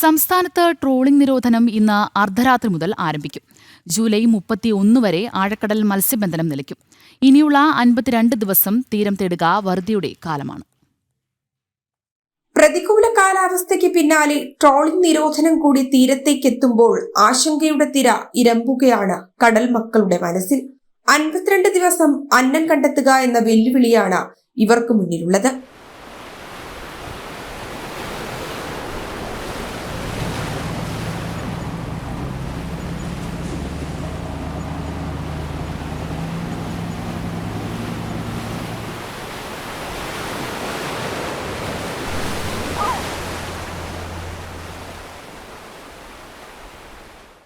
സംസ്ഥാനത്ത് ട്രോളിംഗ് നിരോധനം ഇന്ന് അർദ്ധരാത്രി മുതൽ ആരംഭിക്കും. ജൂലൈ 31 വരെ ആഴക്കടൽ മത്സ്യബന്ധനം നിലയ്ക്കും. ഇനിയുള്ള 52 ദിവസം തീരം തേടുക വറുതിയുടെ കാലമാണ്. പ്രതികൂല കാലാവസ്ഥയ്ക്ക് പിന്നാലെ ട്രോളിംഗ് നിരോധനം കൂടി തീരത്തേക്കെത്തുമ്പോൾ ആശങ്കയുടെ തിര ഇരമ്പുകയാണ് കടൽ മക്കളുടെ മനസ്സിൽ. 52 ദിവസം അന്നം കണ്ടെത്തുക എന്ന വെല്ലുവിളിയാണ് ഇവർക്ക് മുന്നിലുള്ളത്.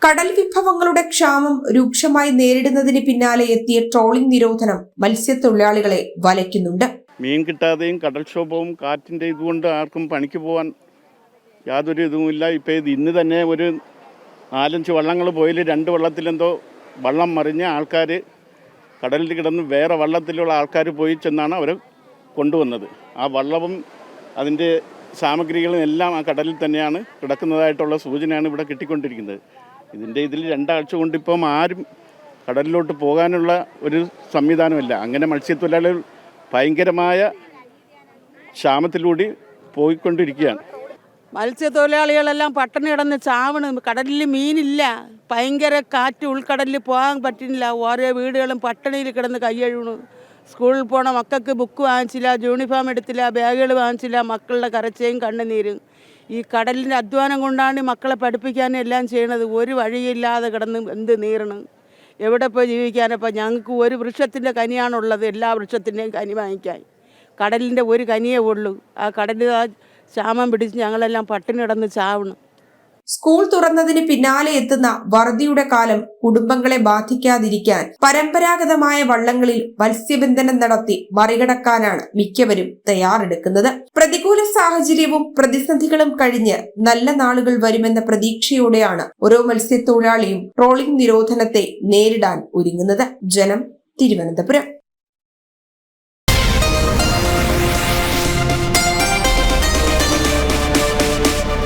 കടൽ വിഭവങ്ങളുടെ ക്ഷാമം രൂക്ഷമായി നേരിടുന്നതിന് പിന്നാലെ എത്തിയ ട്രോളിംഗ് നിരോധനം മത്സ്യത്തൊഴിലാളികളെ വലയ്ക്കുന്നുണ്ട്. മീൻ കിട്ടാതെയും കടൽക്ഷോഭവും കാറ്റിന്റെ ഇതുകൊണ്ട് ആർക്കും പണിക്ക് പോകാൻ യാതൊരു ഇതുമില്ല. ഇപ്പം ഇന്ന് തന്നെ ഒരു 4-5 വള്ളങ്ങൾ പോയിൽ 2 വള്ളത്തിലെന്തോ വള്ളം മറിഞ്ഞ് ആൾക്കാർ കടലിൽ കിടന്ന് വേറെ വള്ളത്തിലുള്ള ആൾക്കാർ പോയി ചെന്നാണ് അവർ കൊണ്ടുവന്നത്. ആ വള്ളവും അതിൻ്റെ സാമഗ്രികളും എല്ലാം ആ കടലിൽ തന്നെയാണ് കിടക്കുന്നതായിട്ടുള്ള സൂചനയാണ് ഇവിടെ കിട്ടിക്കൊണ്ടിരിക്കുന്നത്. ഇതിൽ 2 ആഴ്ച കൊണ്ടിപ്പം ആരും കടലിലോട്ട് പോകാനുള്ള ഒരു സംവിധാനമില്ല. അങ്ങനെ മത്സ്യത്തൊഴിലാളികൾ ഭയങ്കരമായ ക്ഷാമത്തിലൂടെ പോയിക്കൊണ്ടിരിക്കുകയാണ്. മത്സ്യത്തൊഴിലാളികളെല്ലാം പട്ടിണി കിടന്ന് ചാവണ്. കടലിൽ മീനില്ല, ഭയങ്കര കാറ്റ്, ഉൾക്കടലിൽ പോകാൻ പറ്റുന്നില്ല. ഓരോ വീടുകളും പട്ടിണിയിൽ കിടന്ന് കയ്യഴുണു. സ്കൂളിൽ പോണ മക്കൾക്ക് ബുക്ക് വാങ്ങിച്ചില്ല, യൂണിഫോം എടുത്തില്ല, ബാഗുകൾ വാങ്ങിച്ചില്ല. മക്കളുടെ കരച്ചയും കണ്ണുനീരും. ഈ കടലിൻ്റെ അധ്വാനം കൊണ്ടാണ് മക്കളെ പഠിപ്പിക്കാനും എല്ലാം ചെയ്യണത്. ഒരു വഴിയില്ലാതെ കിടന്ന് എന്ത് നീറണം, എവിടെ പോയി ജീവിക്കാനപ്പോൾ? ഞങ്ങൾക്ക് ഒരു വൃക്ഷത്തിൻ്റെ കനിയാണുള്ളത്, എല്ലാ വൃക്ഷത്തിൻ്റെയും കനി വാങ്ങിക്കാൻ. കടലിൻ്റെ ഒരു കനിയേ ഉള്ളൂ. ആ കടലിൽ ക്ഷാമം പിടിച്ച് ഞങ്ങളെല്ലാം പട്ടിണി കിടന്ന് ചാവണം. സ്കൂൾ തുറന്നതിന് പിന്നാലെ എത്തുന്ന വറുതിയുടെ കാലം കുടുംബങ്ങളെ ബാധിക്കാതിരിക്കാൻ പരമ്പരാഗതമായ വള്ളങ്ങളിൽ മത്സ്യബന്ധനം നടത്തി മറികടക്കാനാണ് മിക്കവരും തയ്യാറെടുക്കുന്നത്. പ്രതികൂല സാഹചര്യവും പ്രതിസന്ധികളും കഴിഞ്ഞ് നല്ല നാളുകൾ വരുമെന്ന പ്രതീക്ഷയോടെയാണ് ഓരോ മത്സ്യത്തൊഴിലാളിയും ട്രോളിംഗ് നിരോധനത്തെ നേരിടാൻ ഒരുങ്ങുന്നത്. ജനം, തിരുവനന്തപുരം.